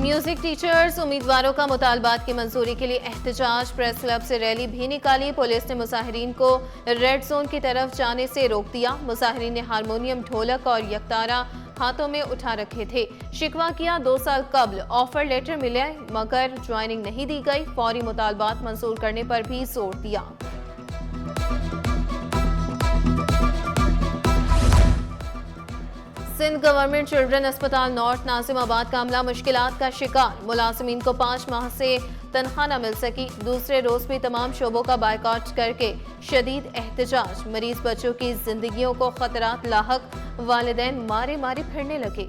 Music teachers उम्मीदवारों का मुतालबात की मंजूरी के लिए एहतजाज। प्रेस क्लब से रैली भी निकाली। पुलिस ने मुजाहिरीन को रेड जोन की तरफ जाने से रोक दिया। मुजाहिरीन ने हारमोनियम, ढोलक और यकतारा हाथों में उठा रखे थे। शिकवा किया 2 साल कबल ऑफर लेटर मिले मगर ज्वाइनिंग नहीं दी गई। फौरी मुतालबात मंजूर करने पर भी जोर दिया। सिंध गवर्नमेंट चिल्ड्रन अस्पताल नॉर्थ नाजिमाबाद का अमला मुश्किलात का शिकार। मुलाजिमीन को 5 माह से तनख्वाह न मिल सकी। दूसरे रोज भी तमाम शोबों का बायकॉट करके शदीद एहतजाज। मरीज बच्चों की जिंदगियों को खतरात लाहक। वालिदैन मारे मारे फिरने लगे।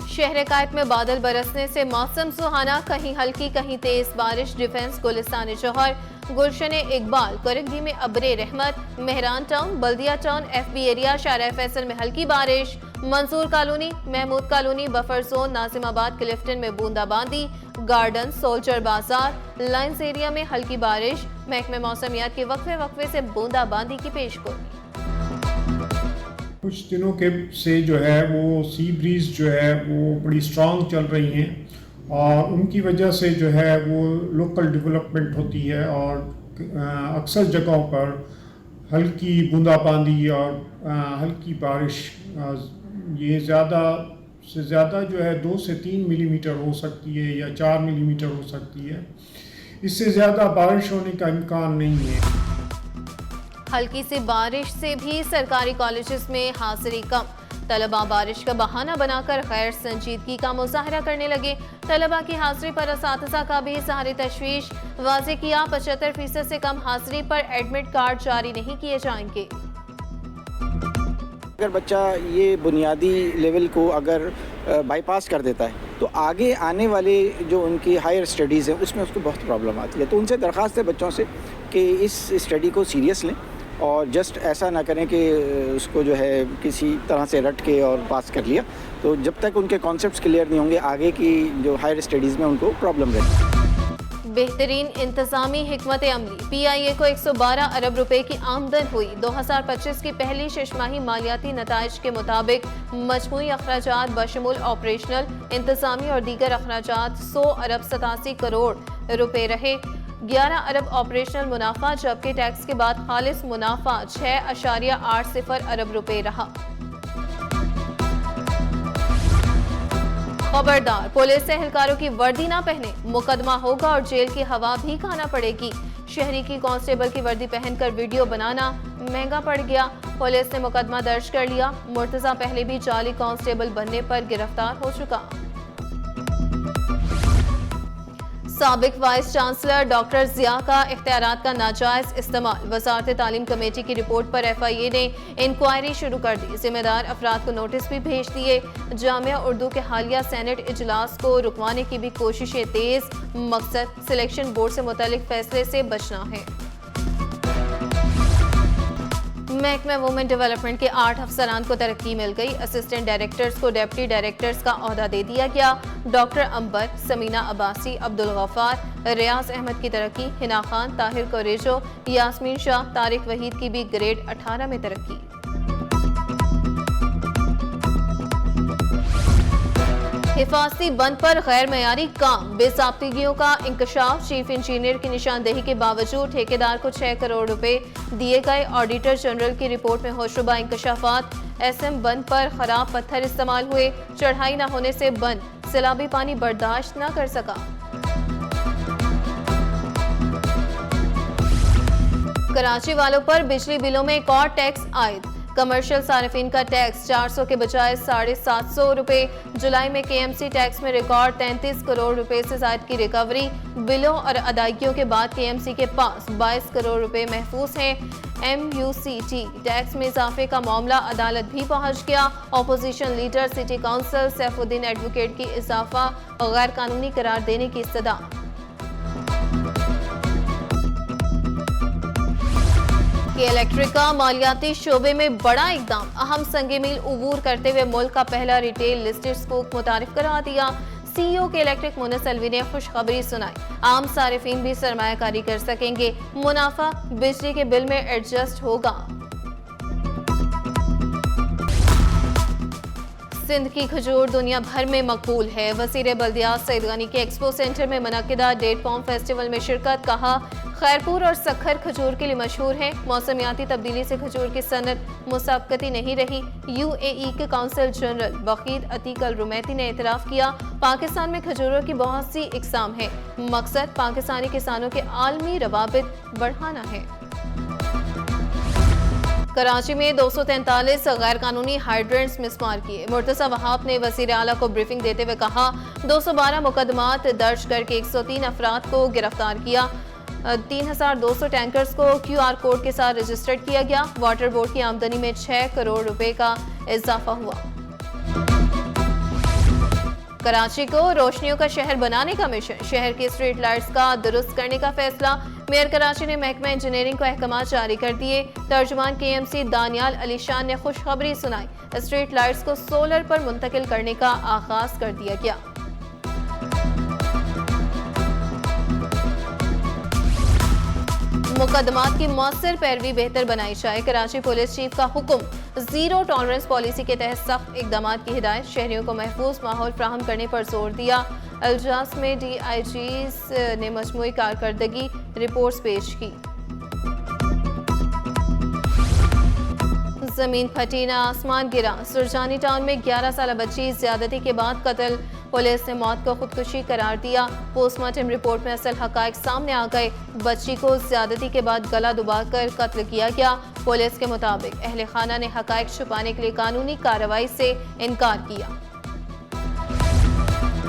शहर कायद में बादल बरसने से मौसम सुहाना। कहीं हल्की कहीं तेज बारिश। डिफेंस, गुलिस्तान जौहर, गुलशन इकबाल, करंगी में अबरे रहमत। Mehran town, Baldia town, FB area, Shahra Faisal में हल्की बारिश। Mansoor colony, Mahmood colony, buffer zone, Nazimabad, Clifton में बूंदाबांदी। Garden, soldier Bazaar, lines area में हल्की बारिश। महकमे मौसमियात के वक्फे वक्फे से बूंदाबांदी की पेशगोई। कुछ दिनों के से जो है वो सी ब्रीज जो है वो बड़ी स्ट्रांग चल रही हैं और उनकी वजह से जो है वो लोकल डेवलपमेंट होती है और अक्सर जगहों पर हल्की बूंदाबांदी और हल्की बारिश ये ज़्यादा से ज़्यादा जो है 2 से 3 मिलीमीटर हो सकती है या 4 मिलीमीटर हो सकती है। इससे ज़्यादा बारिश होने का इम्कान नहीं है। हल्की सी बारिश से भी सरकारी कॉलेजेस में हाजिरी कम। तलबा बारिश का बहाना बनाकर गैर संजीदगी का मुजाहरा करने लगे। तलबा की हाजिरी पर असातिज़ा का भी सहारे तशवीश। वाज़े किया 75% से कम हाजिरी पर एडमिट कार्ड जारी नहीं किए जाएंगे। अगर बच्चा ये बुनियादी लेवल को अगर बाईपास कर देता है तो आगे आने वाले जो उनकी हायर स्टडीज़ हैं उसमें उसको बहुत प्रॉब्लम आती है। तो उनसे दरख्वास्त है बच्चों से कि इस स्टडी को सीरियस लें और जस्ट ऐसा ना करें कि उसको जो है किसी तरह से रट के और पास कर लिया। तो जब तक उनके कॉन्सेप्ट्स क्लियर नहीं होंगे आगे की जो हायर स्टडीज़ में उनको प्रॉब्लम रहेगी। बेहतरीन इंतजामी हिकमत अमली। PIA को 112 अरब रुपए की आमदन हुई। 2025 की पहली छमाही मालियाती नताइज के मुताबिक मजमूई अखराजात बशमूल ऑपरेशनल, इंतजामी और दीगर अखराजात 100 अरब 87 करोड़ रुपए रहे। 11 अरब ऑपरेशनल मुनाफा जबकि टैक्स के बाद खालिस मुनाफा 6.80 अरब रुपए रहा। खबरदार, पुलिस एहलकारों की वर्दी ना पहने, मुकदमा होगा और जेल की हवा भी खाना पड़ेगी। शहरी की कांस्टेबल की वर्दी पहनकर वीडियो बनाना महंगा पड़ गया। पुलिस ने मुकदमा दर्ज कर लिया। मुर्तजा पहले भी जाली कांस्टेबल बनने पर गिरफ्तार हो चुका। साबिक वाइस चांसलर डॉक्टर जिया का इख्तियारात का नाजायज इस्तेमाल। वजारत तालीम कमेटी की रिपोर्ट पर FIA ने इंक्वायरी शुरू कर दी। जिम्मेदार अफराद को नोटिस भी भेज दिए। जामिया उर्दू के हालिया सेनेट इजलास को रुकवाने की भी कोशिशें तेज। मकसद सिलेक्शन बोर्ड से मुतालिक फैसले से बचना है। महकमा वुमेन डेवलपमेंट के 8 अफसरान को तरक्की मिल गई। असिस्टेंट डायरेक्टर्स को डिप्टी डायरेक्टर्स का ओहदा दे दिया गया। डॉक्टर अंबर, समीना अब्बासी, अब्दुल गफ्फार, रियाज अहमद की तरक्की। हिना खान, ताहिर कोरेजो, यास्मीन शाह, तारिक वहीद की भी ग्रेड 18 में तरक्की। हिफाजती बंद पर गैर मयारी काम, बेसाख्तिगियों का इंकशाफ। चीफ इंजीनियर की निशानदेही के बावजूद ठेकेदार को 6 करोड़ रुपए दिए गए। ऑडिटर जनरल की रिपोर्ट में होशरुबा इंकशाफात। SM बंद पर खराब पत्थर इस्तेमाल हुए। चढ़ाई न होने से बंद सैलाबी पानी बर्दाश्त न कर सका। कराची वालों पर बिजली बिलों में एक और टैक्स आयद। कमर्शियल सारिफिन का टैक्स 400 के बजाय 750 रुपए। जुलाई में KMC टैक्स में रिकॉर्ड 33 करोड़ रुपए से ज्यादा की रिकवरी। बिलों और अदायगियों के बाद KMC के पास 22 करोड़ रुपए महफूज हैं। MUCT टैक्स में इजाफे का मामला अदालत भी पहुंच गया। Opposition leader city council Saifuddin advocate की इजाफा और गैर कानूनी करार देने की इस्तदा। इलेक्ट्रिक का मालियाती शोबे में बड़ा इकदाम। अहम संगे मील उबूर करते हुए मुल्क का पहला रिटेल लिस्टेड स्कूप मुतारिफ करा दिया। CEO के इलेक्ट्रिक मुनस अलवी ने खुशखबरी सुनाई। आम सारिफीन भी सरमायाकारी कर सकेंगे। मुनाफा बिजली के बिल में एडजस्ट होगा। सिंध की खजूर दुनिया भर में मकबूल है। वज़ीर बल्दियात सईद गनी के एक्सपो सेंटर में मुनक्किदा डेट पॉम फेस्टिवल में शिरकत। कहा, खैरपुर और सखर खजूर के लिए मशहूर है। मौसमियाती तब्दीली से खजूर की सनत मुसाबकती नहीं रही। UAE के काउंसिल जनरल वकील अतीक अल रुमैती ने एतराफ़ किया, पाकिस्तान में खजूरों की बहुत सी इकसाम है। मकसद पाकिस्तानी किसानों के आलमी रवाबित बढ़ाना है। कराची में 243 गैर कानूनी हाइड्रेंट्स मिसमार किए। मुर्तज़ा वहाब ने वज़ीर आला को ब्रीफिंग देते हुए कहा, 212 मुकदमात दर्ज करके 103 अफराद को गिरफ्तार किया। 3200 टैंकर्स को QR कोड के साथ रजिस्टर्ड किया गया। वाटर बोर्ड की आमदनी में 6 करोड़ रुपए का इजाफा हुआ। कराची को रोशनियों का शहर बनाने का मिशन, शहर की स्ट्रीट लाइट्स का दुरुस्त करने का फैसला। मेयर कराची ने महकमा इंजीनियरिंग को अहकामात जारी कर दिए। तर्जुमान KMC दानियाल अली शान ने खुशखबरी सुनाई, स्ट्रीट लाइट्स को सोलर पर मुंतकिल करने का आगाज कर दिया गया। मुकदमात की मौसर पैरवी बेहतर बनाई जाए। कराची पुलिस चीफ का हुक्म, जीरो टॉलरेंस पॉलिसी के तहत सख्त इकदाम की हिदायत। शहरियों को महफूज माहौल फ्राहम करने पर जोर दिया। अल्जास में DIGs ने मजमूई कारकर्दगी रिपोर्ट्स पेश की। जमीन फटी ना आसमान गिरा। सुरजानी टाउन में 11 साल बच्ची ज्यादती के बाद कत्ल। पुलिस ने मौत को खुदकुशी करार दिया। पोस्टमार्टम रिपोर्ट में असल हकायक सामने आ गए। बच्ची को ज्यादती के बाद गला दबाकर कत्ल किया गया। पुलिस के मुताबिक अहले खाना ने हकायक छुपाने के लिए कानूनी कार्रवाई से इनकार किया।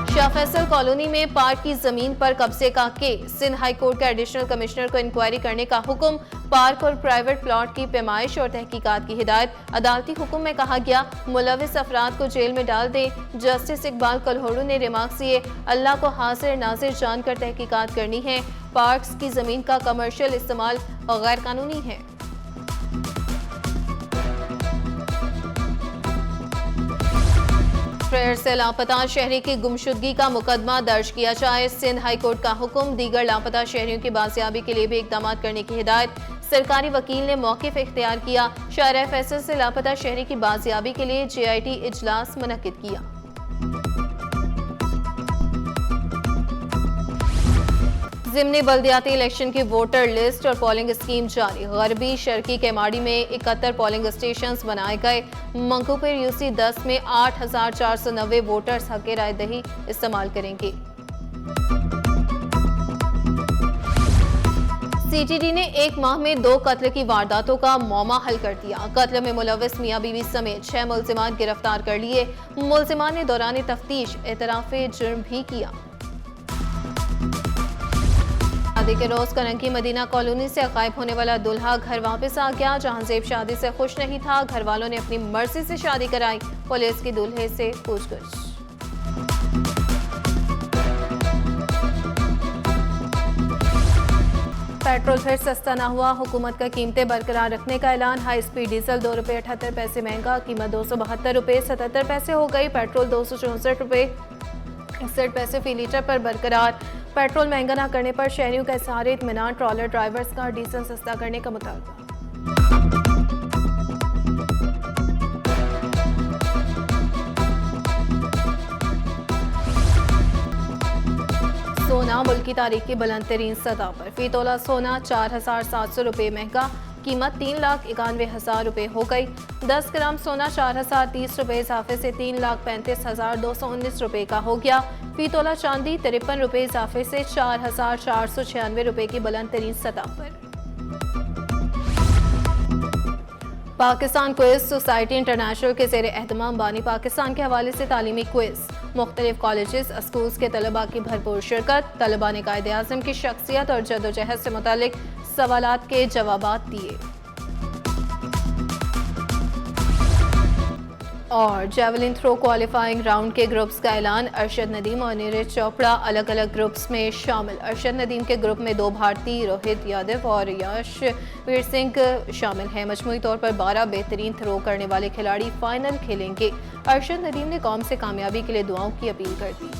शाह फैसल कॉलोनी में पार्क की जमीन पर कब्जे का केस। सिंध हाई कोर्ट के एडिशनल कमिश्नर को इंक्वायरी करने का हुक्म। पार्क और प्राइवेट प्लॉट की पैमाइश और तहकीकात की हिदायत। अदालती हुक्म में कहा गया, मुलविस अफराद को जेल में डाल दे। जस्टिस इकबाल कलहोड़ू ने रिमार्क्स दिए, अल्लाह को हाजिर नाजिर जानकर तहकीकात करनी है। पार्क्स की जमीन का कमर्शियल इस्तेमाल गैर कानूनी है। फिर से लापता शहरी की गुमशुदगी का मुकदमा दर्ज किया जाए। सिंध हाई कोर्ट का हुक्म, दीगर लापता शहरियों की बाजियाबी के लिए भी इकदाम करने की हिदायत। सरकारी वकील ने मौक़िफ़ इख्तियार किया। शाहराह फैसल से लापता शहरी की बाजियाबी के लिए JIT इजलास मुनक्किद किया। ज़िमनी बल्दियाती इलेक्शन की वोटर लिस्ट और पोलिंग स्कीम जारी। गरबी शर्की केमाड़ी में 71 पोलिंग स्टेशन बनाए गए। मंगूपुर UC 10 में 8490 वोटर्स हक़ राय दही इस्तेमाल करेंगे। CTD ने एक माह में 2 कत्ल की वारदातों का मौमा हल कर दिया। कत्ल में मुलविस मियां बीवी समेत 6 मुल्जिमान गिरफ्तार कर लिए। मुल्जिमान ने दौरान तफ्तीश एतराफ़े जुर्म भी किया। शादी के रोज करंकी मदीना कॉलोनी से गायब होने वाला दूल्हा घर वापस आ गया। जहांजेब शादी से खुश नहीं था। घर वालों ने अपनी मर्जी से शादी कराई। पुलिस की दूल्हे से पूछताछ। पेट्रोल फिर सस्ता ना हुआ। हुकूमत का कीमतें बरकरार रखने का ऐलान। हाई स्पीड डीजल 2 रुपये 78 पैसे महंगा। कीमत 272 रुपये 77 पैसे हो गई। पेट्रोल 264 रुपये 61 पैसे फी लीटर पर बरकरार। पेट्रोल महंगा ना करने पर शहरियों का इज़हार इत्मीनान। ट्रॉलर ड्राइवर्स का डीजल सस्ता करने का मुतालबा। सोना मुल्क की तारीख की बुलंद तरीन सतह पर। फी तोला सोना 4700 रुपये महंगा। कीमत 3,91,000 रुपये हो गई। 10 ग्राम सोना 4030 रुपये इजाफे से 3,35,219 रुपये का हो गया। फी तोला चांदी 53 रुपये इजाफे से 4,496 रुपये की बुलंद तरीन सतह पर। पाकिस्तान क्विज सोसाइटी इंटरनेशनल के ज़ेर एहतमाम बानी पाकिस्तान के हवाले से तालीमी क्विज। मुख्तलिफ कॉलेजेस स्कूल्स के तलबा की भरपूर शिरकत। तलबा ने कायदे आज़म की शख्सियत और जदोजहद से मुतालिक सवालात के जवाबात दिए। और जेवलिन थ्रो क्वालिफाइंग राउंड के ग्रुप्स का ऐलान। अरशद नदीम और नीरज चोपड़ा अलग अलग ग्रुप्स में शामिल। अरशद नदीम के ग्रुप में 2 भारतीय रोहित यादव और यशवीर सिंह शामिल हैं। मजमूई तौर पर 12 बेहतरीन थ्रो करने वाले खिलाड़ी फाइनल खेलेंगे। अरशद नदीम ने कौम से कामयाबी के लिए दुआओं की अपील कर दी।